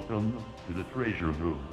Welcome to the treasure room.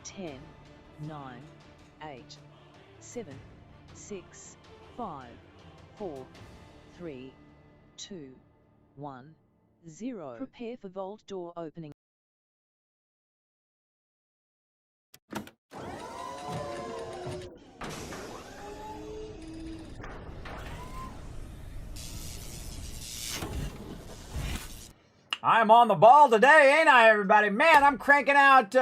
Ten, 9, 8, 7, 6, 5, 4, 3, 2, 1, 0. Prepare for vault door opening. I'm on the ball today, ain't I, everybody? Man, I'm cranking out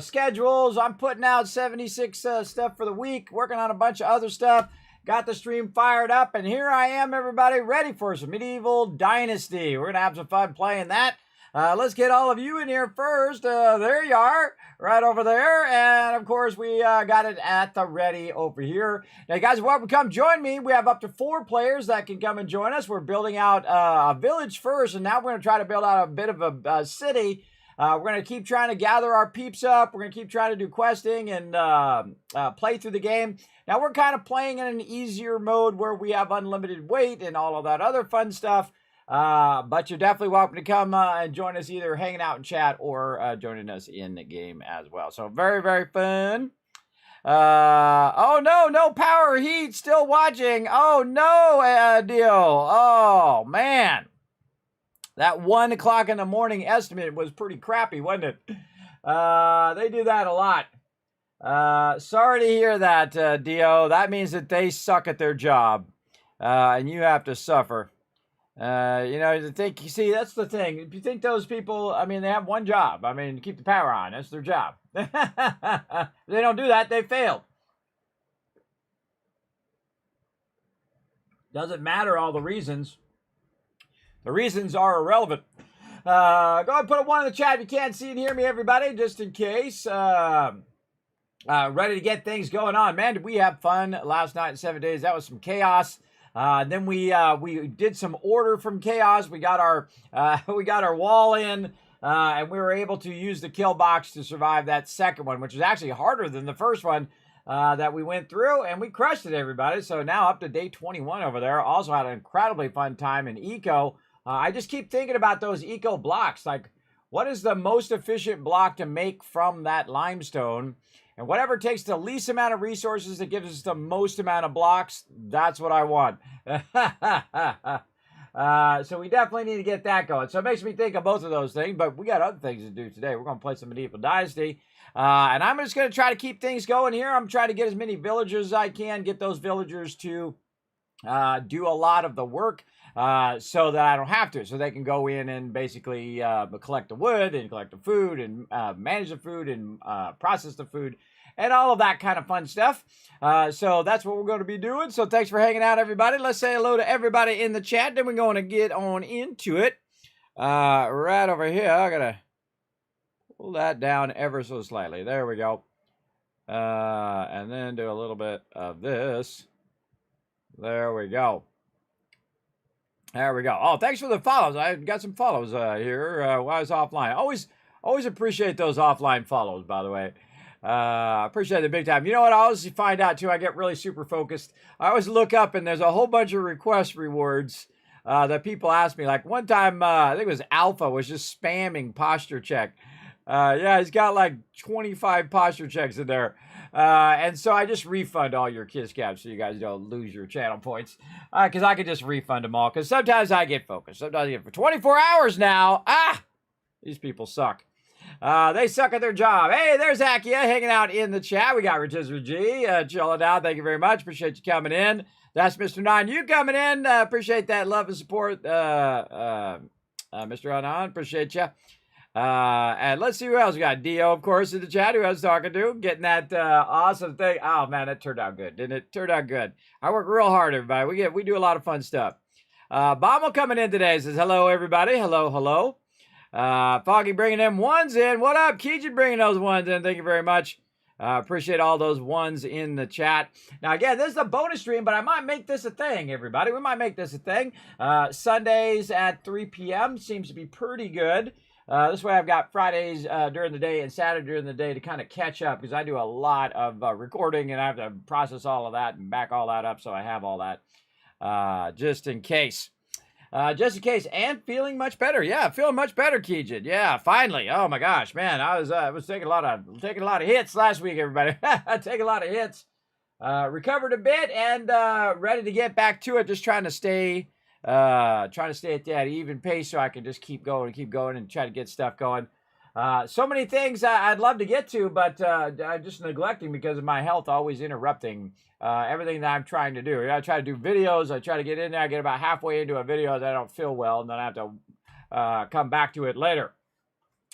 schedules. I'm putting out 76 stuff for the week, working on a bunch of other stuff. Got the stream fired up, and here I am, everybody, ready for some Medieval Dynasty. We're going to have some fun playing that. Let's get all of you in here first. There you are, right over there. And, of course, we got it at the ready over here. Now, you guys are welcome to come join me. We have up to 4 players that can come and join us. We're building out a village first, and now we're going to try to build out a bit of a city. We're going to keep trying to gather our peeps up. We're going to keep trying to do questing and play through the game. Now, we're kind of playing in an easier mode where we have unlimited weight and all of that other fun stuff. But you're definitely welcome to come and join us, either hanging out in chat or joining us in the game as well. So very, very fun. Oh no power heat, still watching. Oh no, deal. Oh man, that 1 o'clock in the morning estimate was pretty crappy, wasn't it? They do that a lot. Sorry to hear that, Dio. That means that they suck at their job, and you have to suffer. You know, you see, that's the thing. If you think those people, I mean, they have one job. I mean, keep the power on. That's their job. If they don't do that, they failed. Doesn't matter all the reasons. The reasons are irrelevant. Go ahead and put a 1 in the chat if you can't see and hear me, everybody, just in case. Ready to get things going on. Man, did we have fun last night in 7 days. That was some chaos. Then we did some order from chaos. We got our wall in, and we were able to use the kill box to survive that second one, which is actually harder than the first one that we went through, and we crushed it, everybody. So now up to day 21 over there. Also had an incredibly fun time in eco. I just keep thinking about those eco blocks. Like, what is the most efficient block to make from that limestone? And whatever takes the least amount of resources that gives us the most amount of blocks, that's what I want. So we definitely need to get that going. So it makes me think of both of those things, but we got other things to do today. We're going to play some Medieval Dynasty. And I'm just going to try to keep things going here. I'm trying to get as many villagers as I can, get those villagers to do a lot of the work so that I don't have to. So they can go in and basically collect the wood and collect the food and manage the food and process the food and all of that kind of fun stuff. So that's what we're going to be doing. So thanks for hanging out, everybody. Let's say hello to everybody in the chat. Then we're going to get on into it. Right over here. I got to Pull that down ever so slightly. There we go. And then do a little bit of this. There we go. There we go. Oh, thanks for the follows. I got some follows here while I was offline. Always appreciate those offline follows, by the way. Appreciate it big time. You know what? I always find out, too, I get really super focused. I always look up, and there's a whole bunch of request rewards that people ask me. Like one time, I think it was Alpha was just spamming posture check. Yeah, he's got like 25 posture checks in there. And so I just refund all your kiss caps so you guys don't lose your channel points. Because I could just refund them all. Because sometimes I get focused. Sometimes I get for 24 hours now. These people suck. They suck at their job. Hey, there's Akia hanging out in the chat. We got Rotisserie G chilling out. Thank you very much. Appreciate you coming in. That's Mr. Nine. You coming in. Appreciate that love and support. Mr. Anan, appreciate you. And let's see who else we got. Dio, of course, in the chat, who I was talking to, getting that awesome thing. Oh, man, it turned out good, didn't it? Turned out good. I work real hard, everybody. We do a lot of fun stuff. Bommel coming in today says, hello, everybody. Hello, hello. Foggy bringing them ones in. What up? Keegan bringing those ones in. Thank you very much. Appreciate all those ones in the chat. Now, again, this is a bonus stream, but I might make this a thing, everybody. We might make this a thing. Sundays at 3 p.m. seems to be pretty good. This way I've got Fridays during the day and Saturday during the day to kind of catch up because I do a lot of recording and I have to process all of that and back all that up so I have all that just in case. Just in case, and feeling much better. Yeah, feeling much better, Keegan. Yeah, finally. Oh my gosh, man, I was taking a lot of hits last week, everybody. Taking a lot of hits. Recovered a bit and ready to get back to it. Just trying to stay at that even pace so I can just keep going and try to get stuff going. So many things I'd love to get to, but I'm just neglecting because of my health always interrupting everything that I'm trying to do. I try to do videos. I try to get in there. I get about halfway into a video that I don't feel well, and then I have to come back to it later.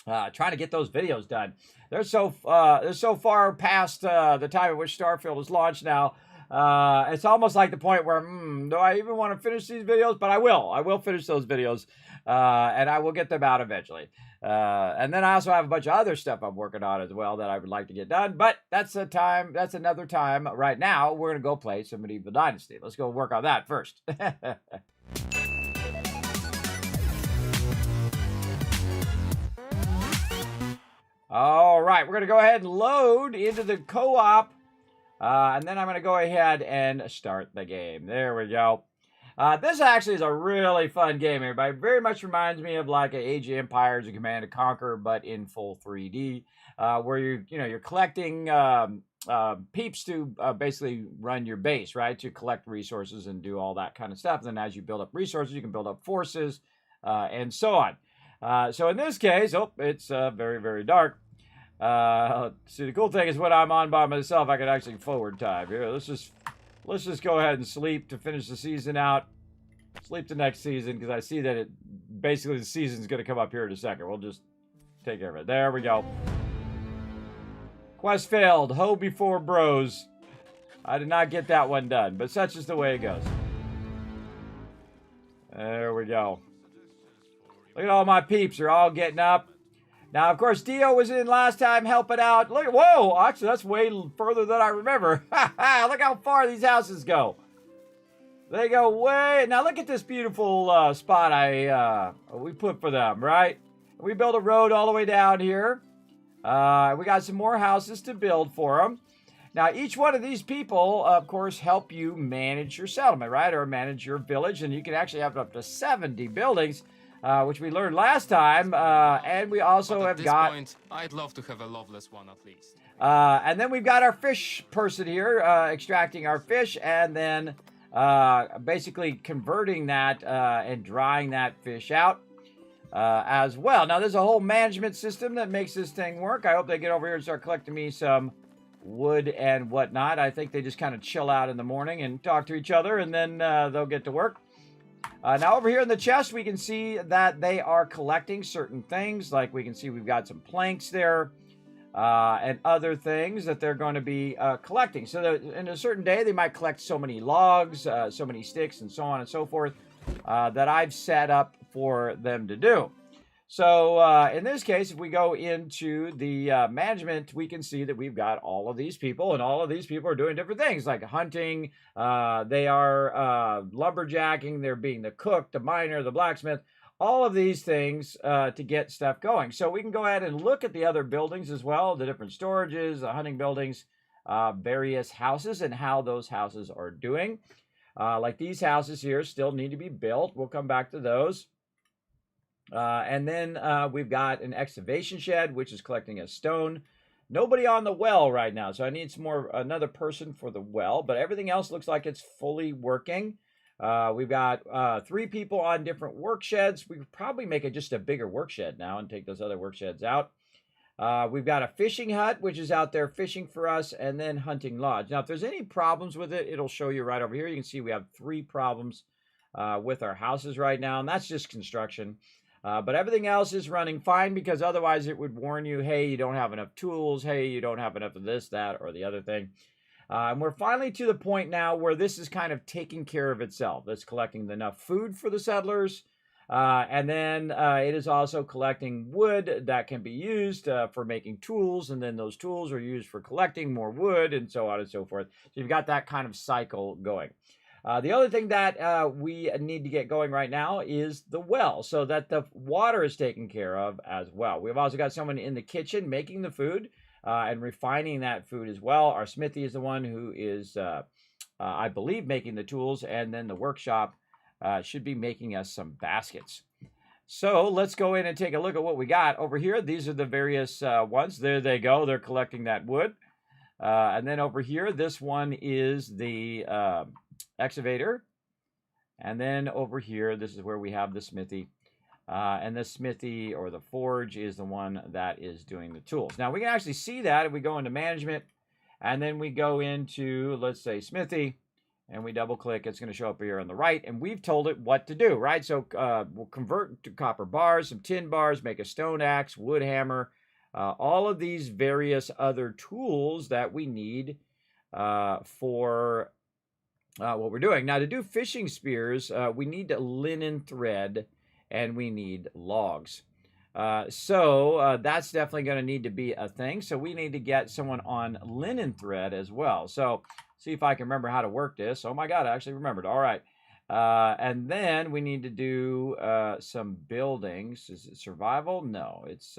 Trying to get those videos done. They're so far past the time at which Starfield is launched now. It's almost like the point where, do I even want to finish these videos? But I will finish those videos, and I will get them out eventually. And then I also have a bunch of other stuff I'm working on as well that I would like to get done, but that's another time. Right now, we're going to go play some Medieval Dynasty. Let's go work on that first. All right, we're going to go ahead and load into the co-op. And then I'm going to go ahead and start the game. There we go. This actually is a really fun game, everybody. Very much reminds me of like an Age of Empires or Command & Conquer, but in full 3D, where you're collecting peeps to basically run your base, right? To collect resources and do all that kind of stuff. And then as you build up resources, you can build up forces and so on. So in this case, it's very, very dark. See, the cool thing is when I'm on by myself, I can actually forward time. Here, let's just go ahead and sleep to finish the season out. Sleep the next season because I see that basically the season's going to come up here in a second. We'll just take care of it. There we go. Quest failed. Ho before bros. I did not get that one done, but such is the way it goes. There we go. Look at all my peeps. They're all getting up. Now, of course, Dio was in last time helping out. Look, whoa, actually, that's way further than I remember. Look how far these houses go. They go way. Now, look at this beautiful spot we put for them, right? We built a road all the way down here. We got some more houses to build for them. Now, each one of these people, of course, help you manage your settlement, right? Or manage your village. And you can actually have up to 70 buildings. Which we learned last time, and we also have got... Point, I'd love to have a loveless one at least. And then we've got our fish person here, extracting our fish, and then basically converting that and drying that fish out as well. Now, there's a whole management system that makes this thing work. I hope they get over here and start collecting me some wood and whatnot. I think they just kind of chill out in the morning and talk to each other, and then they'll get to work. Now over here in the chest, we can see that they are collecting certain things. Like we can see we've got some planks there and other things that they're going to be collecting. So that in a certain day, they might collect so many logs, so many sticks, and so on and so forth that I've set up for them to do. So in this case, if we go into the management, we can see that we've got all of these people, and all of these people are doing different things like hunting. They are lumberjacking. They're being the cook, the miner, the blacksmith, all of these things to get stuff going. So we can go ahead and look at the other buildings as well, the different storages, the hunting buildings, various houses, and how those houses are doing. Like these houses here still need to be built. We'll come back to those. And then we've got an excavation shed, which is collecting a stone. Nobody on the well right now, so I need another person for the well, but everything else looks like it's fully working. We've got 3 people on different work sheds. We could probably make it just a bigger work shed now and take those other work sheds out. We've got a fishing hut, which is out there fishing for us, and then hunting lodge. Now, if there's any problems with it, it'll show you right over here. You can see we have 3 problems with our houses right now, and that's just construction. But everything else is running fine, because otherwise it would warn you, hey, you don't have enough tools. Hey, you don't have enough of this, that, or the other thing. And we're finally to the point now where this is kind of taking care of itself. It's collecting enough food for the settlers. And then it is also collecting wood that can be used for making tools. And then those tools are used for collecting more wood, and so on and so forth. So you've got that kind of cycle going. The other thing that we need to get going right now is the well, so that the water is taken care of as well. We've also got someone in the kitchen making the food and refining that food as well. Our smithy is the one who is, I believe, making the tools, and then the workshop should be making us some baskets. So let's go in and take a look at what we got over here. These are the various ones. There they go. They're collecting that wood. And then over here, this one is the excavator, and then over here this is where we have the smithy, and the smithy or the forge is the one that is doing the tools. Now we can actually see that if we go into management, and then we go into, let's say, smithy, and we double click. It's going to show up here on the right, and we've told it what to do, right? So we'll convert to copper bars, some tin bars, make a stone axe, wood hammer, all of these various other tools that we need for what we're doing. Now, to do fishing spears, we need linen thread, and we need logs. So that's definitely going to need to be a thing. So we need to get someone on linen thread as well. So see if I can remember how to work this. Oh my God, I actually remembered. All right. And then we need to do some buildings. Is it survival? No, it's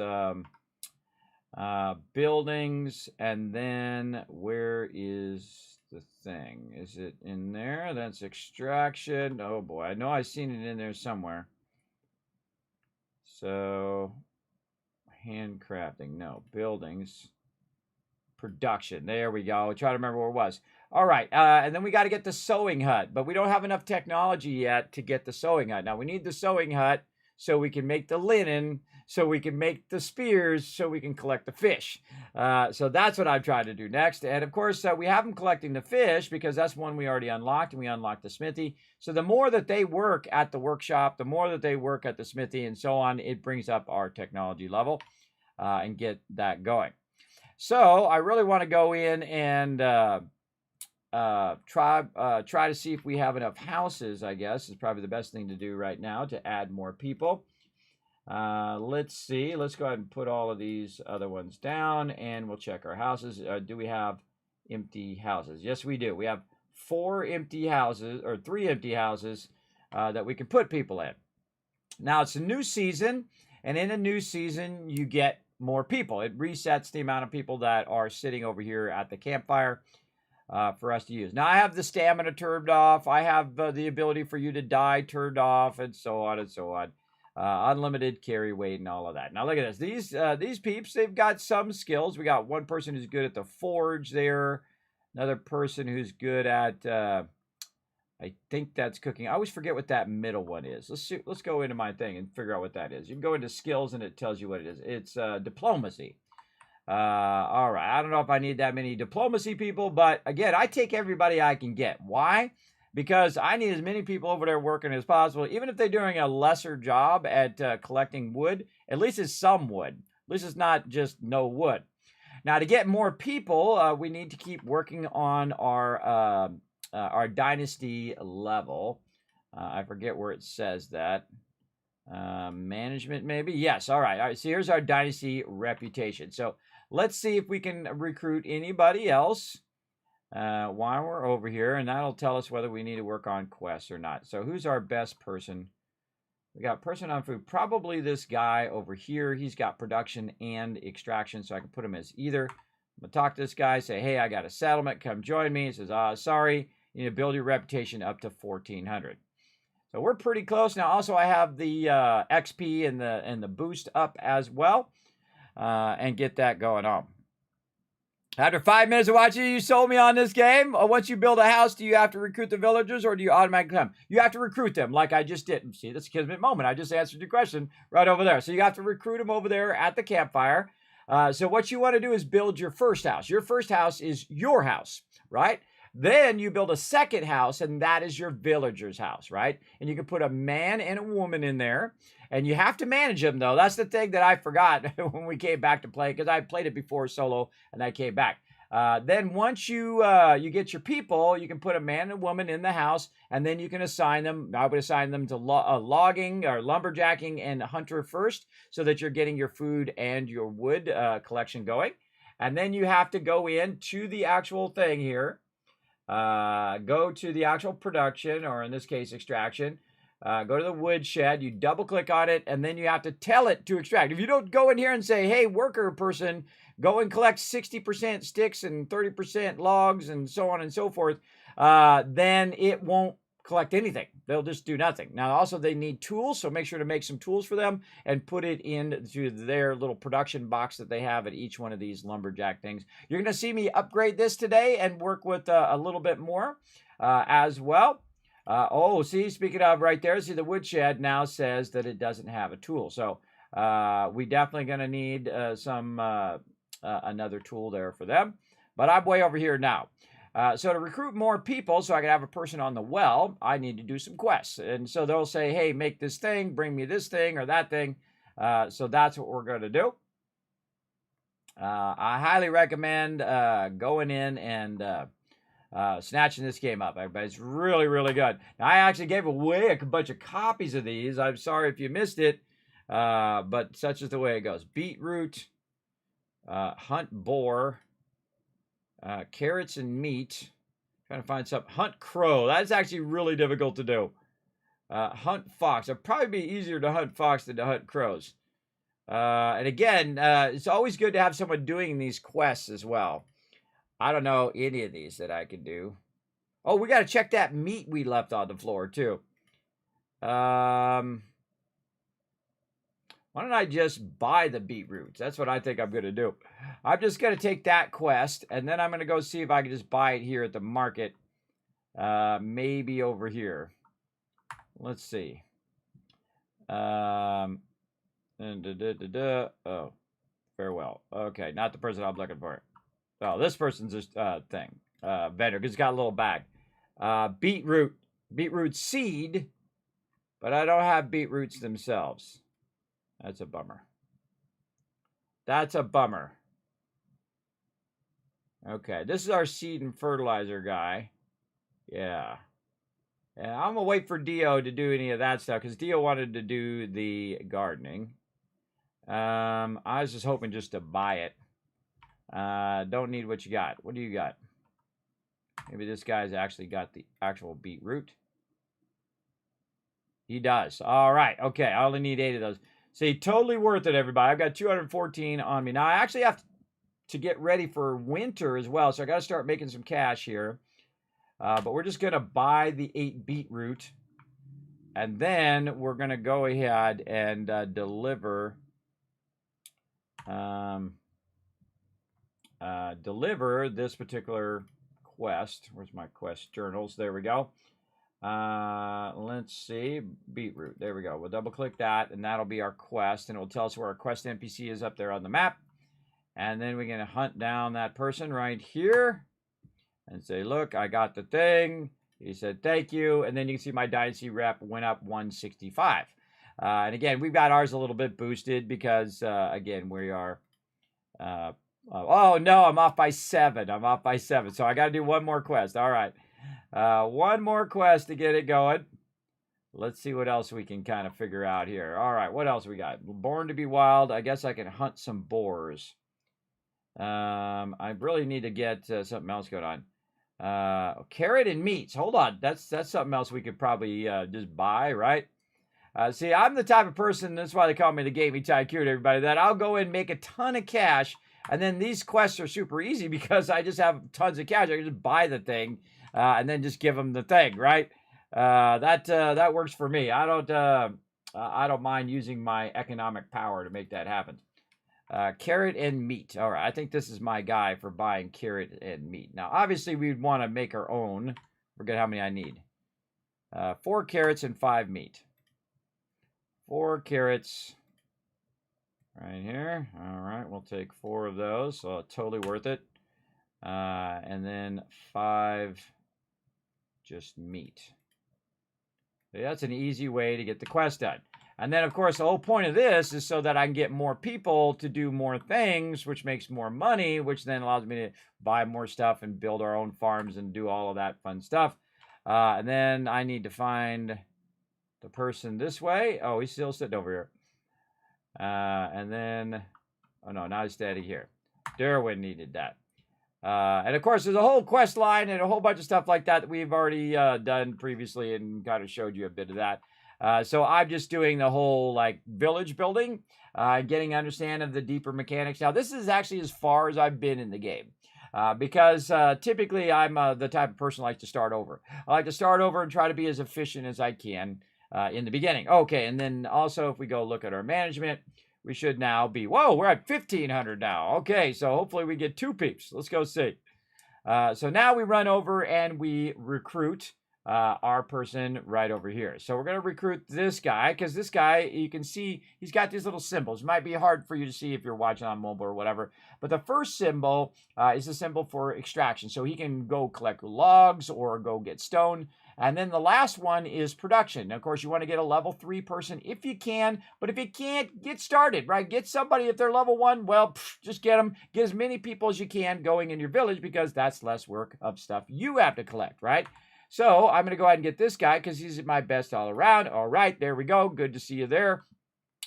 buildings. And then where is the thing? Is it in there? That's extraction. Oh boy, I know I've seen it in there somewhere. So handcrafting, no, buildings, production. There we go. Try to remember where it was. All right, and then we got to get the sewing hut, but we don't have enough technology yet to get the sewing hut. Now we need the sewing hut so we can make the linen, so we can make the spears, so we can collect the fish. So that's what I'm trying to do next. And of course, we have them collecting the fish because that's one we already unlocked, and we unlocked the smithy. So the more that they work at the workshop, the more that they work at the smithy and so on, it brings up our technology level and get that going. So I really want to go in and try to see if we have enough houses, I guess, is probably the best thing to do right now to add more people. Let's see. Let's go ahead and put all of these other ones down, and we'll check our houses. Do we have empty houses? Yes, we do. We have 4 empty houses, or 3 empty houses that we can put people in. Now, it's a new season, and in a new season, you get more people. It resets the amount of people that are sitting over here at the campfire for us to use. Now, I have the stamina turned off. I have the ability for you to die turned off, and so on and so on. Unlimited carry weight and all of that. Now look at this. These peeps, they've got some skills. We got one person who's good at the forge there. Another person who's good at, I think that's cooking. I always forget what that middle one is. Let's go into my thing and figure out what that is. You can go into skills and it tells you what it is. It's diplomacy. All right. I don't know if I need that many diplomacy people, but again, I take everybody I can get. Why? Because I need as many people over there working as possible. Even if they're doing a lesser job at collecting wood, at least it's some wood. At least it's not just no wood. Now, to get more people, we need to keep working on our dynasty level. I forget where it says that. Management, maybe? Yes, all right. All right, so here's our dynasty reputation. So let's see if we can recruit anybody else while we're over here, and that'll tell us whether we need to work on quests or not. So who's our best person? We got person on food, probably this guy over here. He's got production and extraction, so I can put him as either. I'm going to talk to this guy, say, hey, I got a settlement, come join me. He says, sorry, you need to build your reputation up to 1,400. So we're pretty close. Now, also, I have the XP and the boost up as well, and get that going on. After 5 minutes of watching, you sold me on this game. Once you build a house, do you have to recruit the villagers or do you automatically come? You have to recruit them like I just did. See, that's a Kismet moment. I just answered your question right over there. So you have to recruit them over there at the campfire. So what you want to do is build your first house. Your first house is your house, right? Then you build a second house, and that is your villager's house, right? And you can put a man and a woman in there. And you have to manage them, though. That's the thing that I forgot when we came back to play, because I played it before solo, and I came back. Then once you get your people, you can put a man and a woman in the house, and then you can assign them. I would assign them to logging or lumberjacking and hunter first, so that you're getting your food and your wood collection going. And then you have to go into the actual thing here. Go to the actual production, or in this case, extraction. Go to the woodshed, you double click on it, and then you have to tell it to extract. If you don't go in here and say, hey, worker person, go and collect 60% sticks and 30% logs and so on and so forth, then it won't collect anything. They'll just do nothing. Now, also, they need tools, so make sure to make some tools for them and put it into their little production box that they have at each one of these lumberjack things. You're going to see me upgrade this today and work with a little bit more as well. See, speaking of right there, see the woodshed now says that it doesn't have a tool. So we definitely going to need another tool there for them. But I'm way over here now. So to recruit more people so I can have a person on the well, I need to do some quests. And so they'll say, hey, make this thing, bring me this thing or that thing. So that's what we're going to do. I highly recommend going in and snatching this game up, everybody. It's really, really good. Now, I actually gave away a bunch of copies of these. I'm sorry if you missed it, but such is the way it goes. Beetroot, hunt boar, carrots and meat. Trying to find something. Hunt crow. That's actually really difficult to do. Hunt fox. It'd probably be easier to hunt fox than to hunt crows. And again, it's always good to have someone doing these quests as well. I don't know any of these that I can do. Oh, we got to check that meat we left on the floor, too. Why don't I just buy the beetroots? That's what I think I'm going to do. I'm just going to take that quest, and then I'm going to go see if I can just buy it here at the market. Maybe over here. Let's see. Oh, farewell. Okay, not the person I'm looking for. Oh, this person's just thing. Vendor, because it's got a little bag. Beetroot seed, but I don't have beetroots themselves. That's a bummer. That's a bummer. Okay, this is our seed and fertilizer guy. Yeah. And I'm going to wait for Dio to do any of that stuff, because Dio wanted to do the gardening. I was just hoping just to buy it. Don't need what you got. What do you got? Maybe this guy's actually got the actual beetroot. He does. All right. Okay. I only need 8 of those. See, totally worth it, everybody. I've got 214 on me. Now, I actually have to get ready for winter as well, so I got to start making some cash here. But we're just going to buy the 8 beetroot, and then we're going to go ahead and deliver this particular quest. Where's my quest journals? There we go. Let's see. Beetroot. There we go. We'll double click that, and that'll be our quest, and it'll tell us where our quest NPC is up there on the map. And then we're going to hunt down that person right here and say, look, I got the thing. He said, thank you. And then you can see my dynasty rep went up 165. And again, we've got ours a little bit boosted because, again, we are... oh, no, I'm off by 7. I'm off by 7. So I got to do one more quest. All right. One more quest to get it going. Let's see what else we can kind of figure out here. All right, what else we got? Born to be wild. I guess I can hunt some boars. I really need to get something else going on. Carrot and meats. Hold on. That's something else we could probably just buy, right? See, I'm the type of person, that's why they call me the Gaming Tycoon, everybody, that I'll go and make a ton of cash, and then these quests are super easy because I just have tons of cash. I can just buy the thing and then just give them the thing, right? That works for me. I don't mind using my economic power to make that happen. Carrot and meat. All right, I think this is my guy for buying carrot and meat. Now, obviously, we'd want to make our own. Forget how many I need. 4 carrots and 5 meat. 4 carrots right here. All right, we'll take 4 of those, so totally worth it. And then 5 just meat. So that's an easy way to get the quest done. And then, of course, the whole point of this is so that I can get more people to do more things, which makes more money, which then allows me to buy more stuff and build our own farms and do all of that fun stuff. And then I need to find the person this way. Oh, he's still sitting over here. And then, oh no, now he's standing here. Derwin needed that. And of course, there's a whole quest line and a whole bunch of stuff like that we've already done previously and kind of showed you a bit of that. So I'm just doing the whole like village building, getting understanding of the deeper mechanics. Now, this is actually as far as I've been in the game. Because typically I'm the type of person who likes to start over. I like to start over and try to be as efficient as I can in the beginning. Okay, and then also if we go look at our management, we should now be, whoa, we're at 1,500 now. Okay, so hopefully we get 2 peeps. Let's go see. So now we run over and we recruit our person right over here. So we're going to recruit this guy because this guy, you can see he's got these little symbols. It might be hard for you to see if you're watching on mobile or whatever. But the first symbol is a symbol for extraction. So he can go collect logs or go get stone. And then the last one is production. Now, of course, you want to get a level 3 person if you can. But if you can't, get started, right? Get somebody, if they're level 1, well, just get them. Get as many people as you can going in your village because that's less work of stuff you have to collect, right? So I'm going to go ahead and get this guy because he's my best all around. All right, there we go. Good to see you there.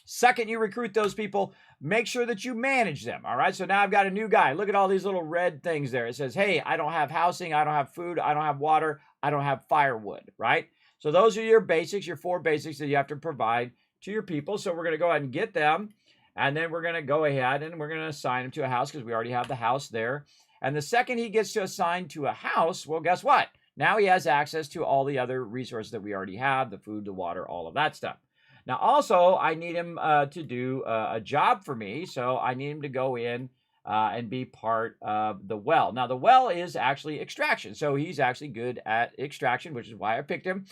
Second, you recruit those people, make sure that you manage them. All right, so now I've got a new guy. Look at all these little red things there. It says, hey, I don't have housing, I don't have food, I don't have water, I don't have firewood, right? So those are your basics, your 4 basics that you have to provide to your people. So we're going to go ahead and get them. And then we're going to go ahead and we're going to assign him to a house because we already have the house there. And the second he gets to assign to a house, well, guess what? Now he has access to all the other resources that we already have, the food, the water, all of that stuff. Now, also, I need him to do a job for me, so I need him to go in and be part of the well. Now, the well is actually extraction, so he's actually good at extraction, which is why I picked him.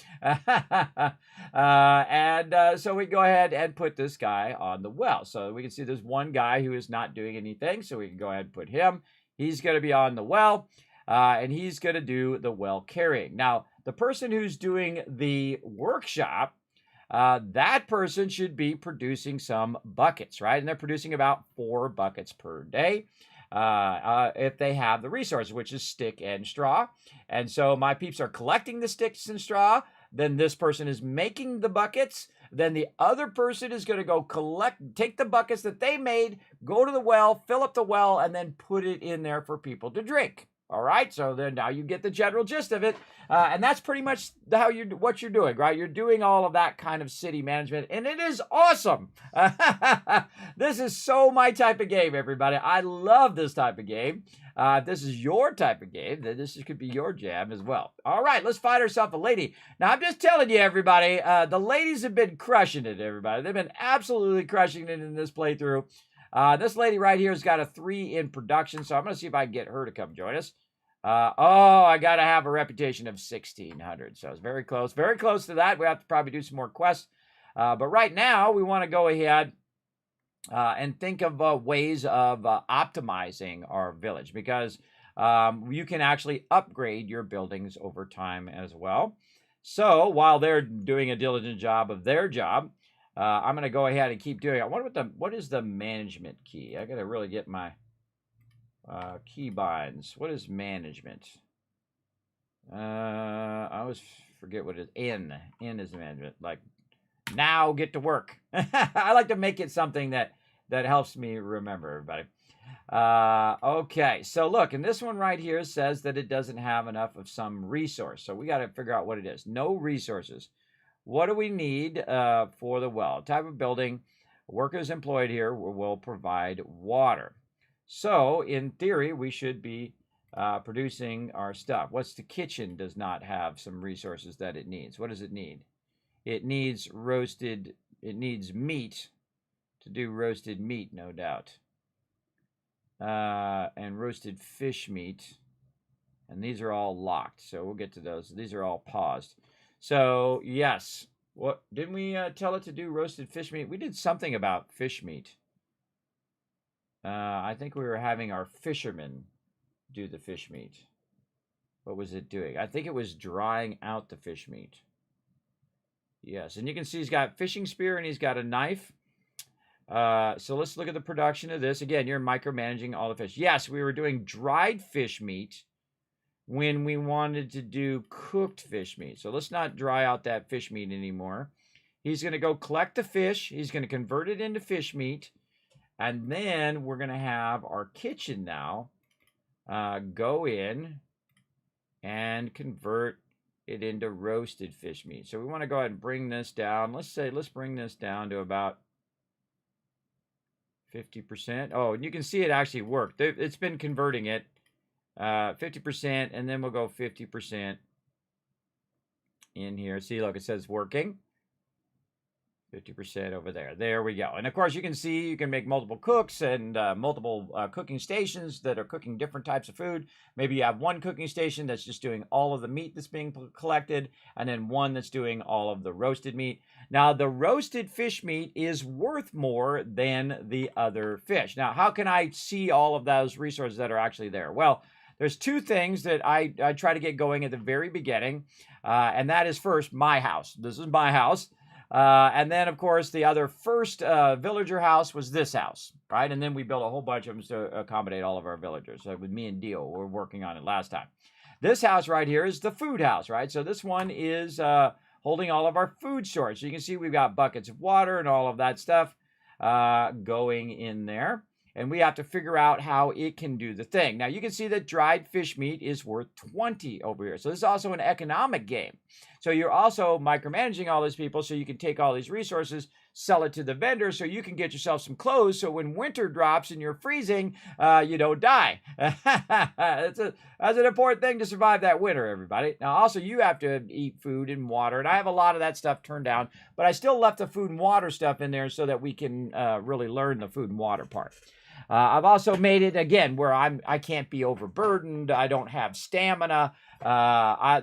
So we go ahead and put this guy on the well. So we can see there's one guy who is not doing anything, so we can go ahead and put him. He's going to be on the well. And he's going to do the well carrying. Now, the person who's doing the workshop, that person should be producing some buckets, right? And they're producing about 4 buckets per day if they have the resource, which is stick and straw. And so my peeps are collecting the sticks and straw. Then this person is making the buckets. Then the other person is going to go take the buckets that they made, go to the well, fill up the well, and then put it in there for people to drink. All right, so then now you get the general gist of it, and that's pretty much what you're doing, right? You're doing all of that kind of city management, and it is awesome. This is so my type of game, everybody. I love this type of game. If this is your type of game, then this could be your jam as well. All right, let's find ourselves a lady. Now, I'm just telling you, everybody, the ladies have been crushing it, everybody. They've been absolutely crushing it in this playthrough. This lady right here has got a 3 in production, so I'm going to see if I can get her to come join us. I got to have a reputation of 1,600, so it's very close to that. We have to probably do some more quests, but right now we want to go ahead and think of ways of optimizing our village because you can actually upgrade your buildings over time as well. So while they're doing a diligent job of their job, I'm going to go ahead and keep doing it. I wonder what is the management key? I got to really get my key binds. What is management? I always forget what it is. N. N is management. Like, now get to work. I like to make it something that helps me remember, everybody. Okay, so look, and this one right here says that it doesn't have enough of some resource. So we got to figure out what it is. No resources. What do we need for the well? Type of building. Workers employed here will provide water. So in theory, we should be producing our stuff. What's the kitchen does not have some resources that it needs? What does it need? It needs meat to do roasted meat, no doubt. And roasted fish meat. And these are all locked, so we'll get to those. These are all paused. So, yes. What didn't we tell it to do roasted fish meat? We did something about fish meat. I think we were having our fishermen do the fish meat. What was it doing? I think it was drying out the fish meat. Yes, and you can see he's got fishing spear and he's got a knife. So let's look at the production of this. Again, you're micromanaging all the fish. Yes, we were doing dried fish meat when we wanted to do cooked fish meat. So let's not dry out that fish meat anymore. He's going to go collect the fish. He's going to convert it into fish meat. And then we're going to have our kitchen now go in and convert it into roasted fish meat. So we want to go ahead and bring this down. Let's bring this down to about 50%. Oh, and you can see it actually worked. It's been converting it 50%, and then we'll go 50% in here. See, look, it says working. 50% over there. There we go. And of course, you can see you can make multiple cooks and multiple cooking stations that are cooking different types of food. Maybe you have one cooking station that's just doing all of the meat that's being collected, and then one that's doing all of the roasted meat. Now, the roasted fish meat is worth more than the other fish. Now, how can I see all of those resources that are actually there? Well, there's two things that I try to get going at the very beginning, and that is first, my house. This is my house. And then, of course, the other first villager house was this house, right? And then we built a whole bunch of them to accommodate all of our villagers. So with me and Dio, we're working on it last time. This house right here is the food house, right? So this one is holding all of our food storage. So you can see we've got buckets of water and all of that stuff going in there. And we have to figure out how it can do the thing. Now, you can see that dried fish meat is worth 20 over here. So this is also an economic game. So you're also micromanaging all these people so you can take all these resources, sell it to the vendor so you can get yourself some clothes so when winter drops and you're freezing, you don't die. That's an important thing to survive that winter, everybody. Now, also, you have to eat food and water. And I have a lot of that stuff turned down, but I still left the food and water stuff in there so that we can really learn the food and water part. I've also made it, again, where I can't be overburdened. I don't have stamina.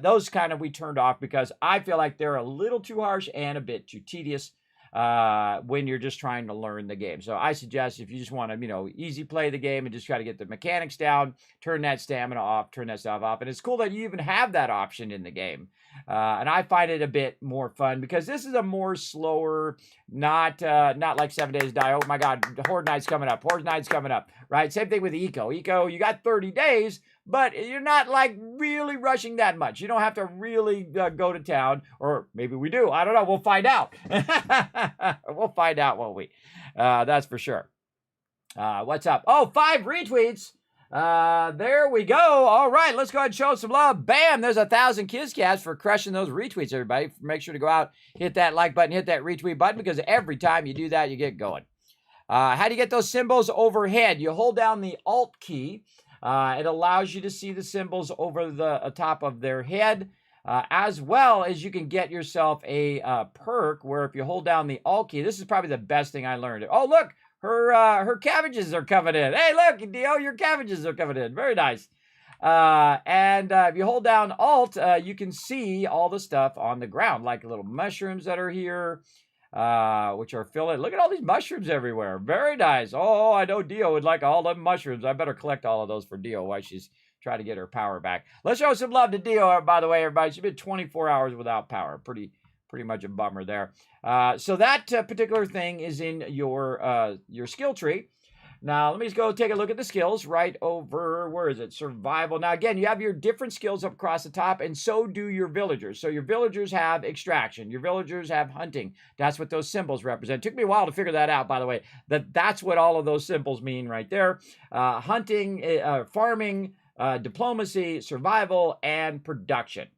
Those kind of we turned off because I feel like they're a little too harsh and a bit too tedious when you're just trying to learn the game. So I suggest if you just want to, easy play the game and just try to get the mechanics down, turn that stamina off, turn that stuff off. And it's cool that you even have that option in the game. And I find it a bit more fun because this is a more slower, not like 7 Days to Die. Oh my God, Horde Night's coming up. Horde Night's coming up, right? Same thing with Eco. Eco, you got 30 days, but you're not like really rushing that much. You don't have to really go to town, or maybe we do. I don't know. We'll find out. We'll find out, won't we? That's for sure. What's up? Oh, 5 retweets. There we go. All right, let's go ahead and show some love. Bam, there's 1,000 KizCats for crushing those retweets, everybody. Make sure to go out, hit that like button, hit that retweet button, because every time you do that, you get going. How do you get those symbols overhead? You hold down the Alt key. It allows you to see the symbols over the top of their head, as well as you can get yourself a perk where if you hold down the Alt key, this is probably the best thing I learned. Oh, look, her cabbages are coming in. Hey, look, Dio, your cabbages are coming in. Very nice. And if you hold down Alt, you can see all the stuff on the ground, like little mushrooms that are here, which are filling. Look at all these mushrooms everywhere. Very nice. Oh, I know Dio would like all the mushrooms. I better collect all of those for Dio while she's trying to get her power back. Let's show some love to Dio, by the way, everybody. She's been 24 hours without power. Pretty much a bummer there. So that particular thing is in your skill tree. Now, let me go take a look at the skills right over, where is it? Survival. Now, again, you have your different skills up across the top, and so do your villagers. So your villagers have extraction. Your villagers have hunting. That's what those symbols represent. It took me a while to figure that out, by the way, that's what all of those symbols mean right there. Hunting, farming, diplomacy, survival, and production.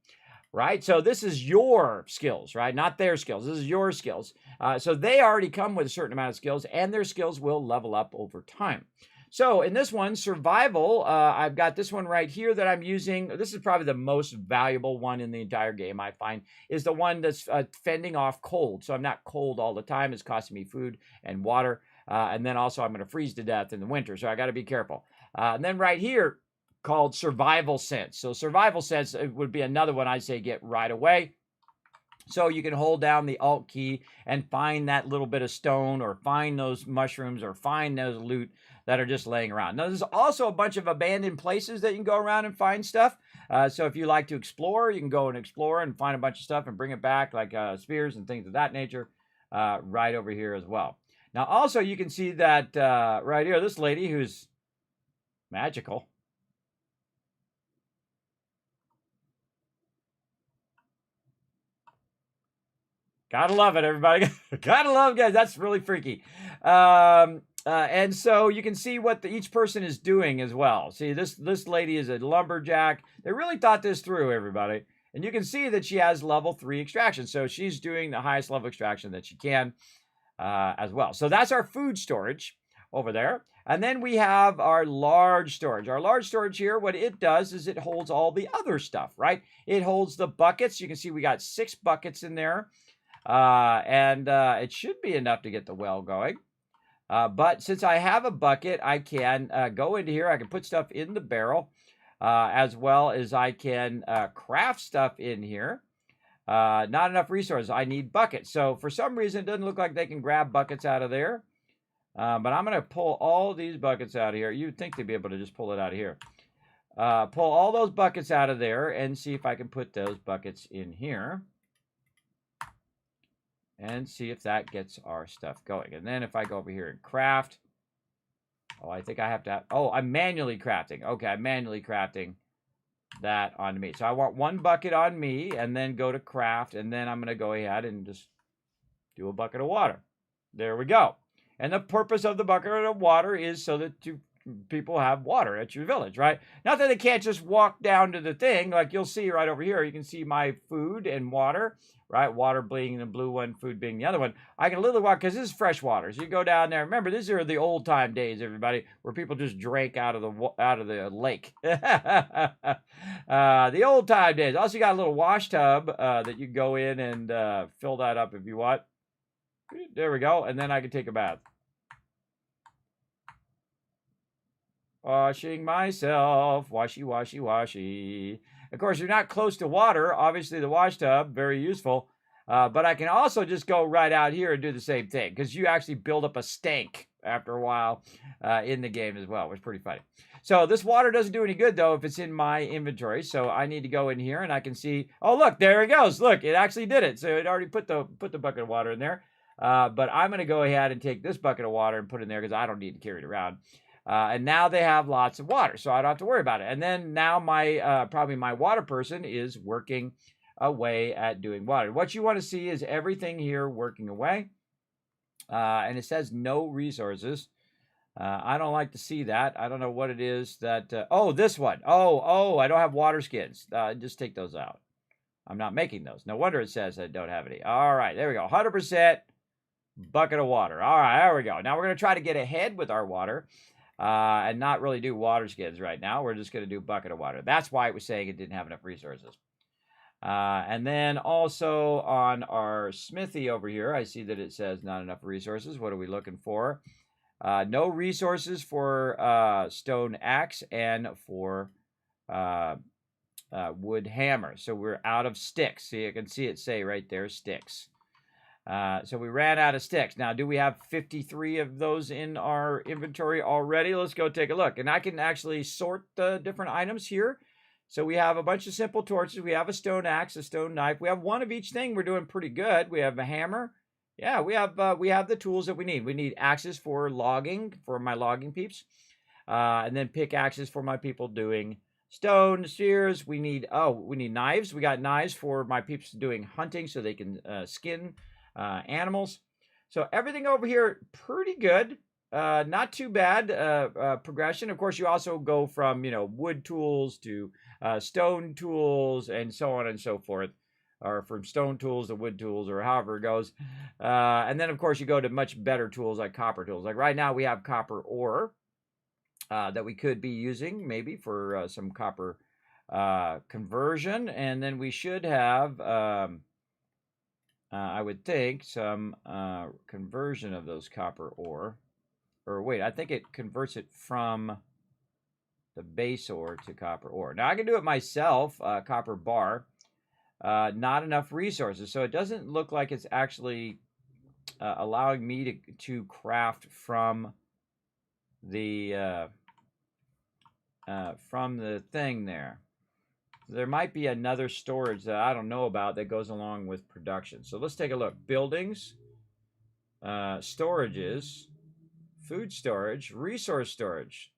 Right? So this is your skills, right? Not their skills. This is your skills. So they already come with a certain amount of skills, and their skills will level up over time. So in this one, survival, I've got this one right here that I'm using. This is probably the most valuable one in the entire game, I find, is the one that's fending off cold. So I'm not cold all the time. It's costing me food and water. And then also I'm going to freeze to death in the winter. So I got to be careful. And then right here, called survival sense. So survival sense would be another one I'd say get right away. So you can hold down the Alt key and find that little bit of stone, or find those mushrooms, or find those loot that are just laying around. Now, there's also a bunch of abandoned places that you can go around and find stuff. So if you like to explore, you can go and explore and find a bunch of stuff and bring it back, like spears and things of that nature, right over here as well. Now, also you can see that right here, this lady who's magical. Gotta love it, everybody. Gotta love it, guys. That's really freaky. And so you can see what each person is doing as well. See, this lady is a lumberjack. They really thought this through, everybody. And you can see that she has level 3 extraction. So she's doing the highest level extraction that she can as well. So that's our food storage over there. And then we have our large storage. Our large storage here, what it does is it holds all the other stuff, right? It holds the buckets. You can see we got 6 buckets in there. It should be enough to get the well going. But since I have a bucket, I can go into here. I can put stuff in the barrel, as well as I can craft stuff in here. Not enough resources. I need buckets. So for some reason, it doesn't look like they can grab buckets out of there. But I'm going to pull all these buckets out of here. You'd think they'd be able to just pull it out of here. Pull all those buckets out of there and see if I can put those buckets in here. And see if that gets our stuff going. And then if I go over here and craft. Oh, I think I have to. I'm manually crafting. Okay, I'm manually crafting that on me. So I want 1 bucket on me, and then go to craft. And then I'm going to go ahead and just do a bucket of water. There we go. And the purpose of the bucket of water is so that people have water at your village, right? Not that they can't just walk down to the thing. Like you'll see right over here, you can see my food and water, right? Water being the blue one, food being the other one. I can literally walk, because this is fresh water. So you go down there. Remember, these are the old time days, everybody, where people just drank out of the lake. The old time days. Also, you got a little wash tub that you go in and fill that up if you want. There we go. And then I can take a bath. Washing myself, washy, washy, washy. Of course, you're not close to water. Obviously, the wash tub, very useful. But I can also just go right out here and do the same thing, because you actually build up a stank after a while in the game as well, which is pretty funny. So this water doesn't do any good, though, if it's in my inventory. So I need to go in here, and I can see, oh, look, there it goes. Look, it actually did it. So it already put the bucket of water in there. But I'm going to go ahead and take this bucket of water and put it in there, because I don't need to carry it around. And now they have lots of water, so I don't have to worry about it. And then now my probably my water person is working away at doing water. What you want to see is everything here working away. And it says no resources. I don't like to see that. I don't know what it is that... oh, this one. Oh, I don't have water skins. Just take those out. I'm not making those. No wonder it says I don't have any. All right, there we go. 100% bucket of water. All right, there we go. Now we're going to try to get ahead with our water. And not really do water skins right now. We're just going to do bucket of water. That's why it was saying it didn't have enough resources. And then also on our smithy over here, I see that it says not enough resources. What are we looking for? No resources for stone axe and for wood hammer. So we're out of sticks. See, you can see it say right there, sticks. So we ran out of sticks. Now, do we have 53 of those in our inventory already? Let's go take a look. And I can actually sort the different items here. So we have a bunch of simple torches. We have a stone axe, a stone knife. We have one of each thing. We're doing pretty good. We have a hammer Yeah, we have the tools that we need. We need axes for logging for my logging peeps, and then pickaxes for my people doing stone spears. We need knives. We got knives for my peeps doing hunting so they can skin animals. So everything over here pretty good. Not too bad progression. Of course, you also go from wood tools to stone tools and so on and so forth, or from stone tools to wood tools, or however it goes. And then of course you go to much better tools like copper tools. Like right now we have copper ore that we could be using maybe for some copper conversion, and then we should have I would think some conversion of those copper ore. Or wait, I think it converts it from the base ore to copper ore. Now I can do it myself, copper bar. Not enough resources, so it doesn't look like it's actually allowing me to craft from the thing there. There might be another storage that I don't know about that goes along with production. So let's take a look. Buildings, storages, food storage, resource storage.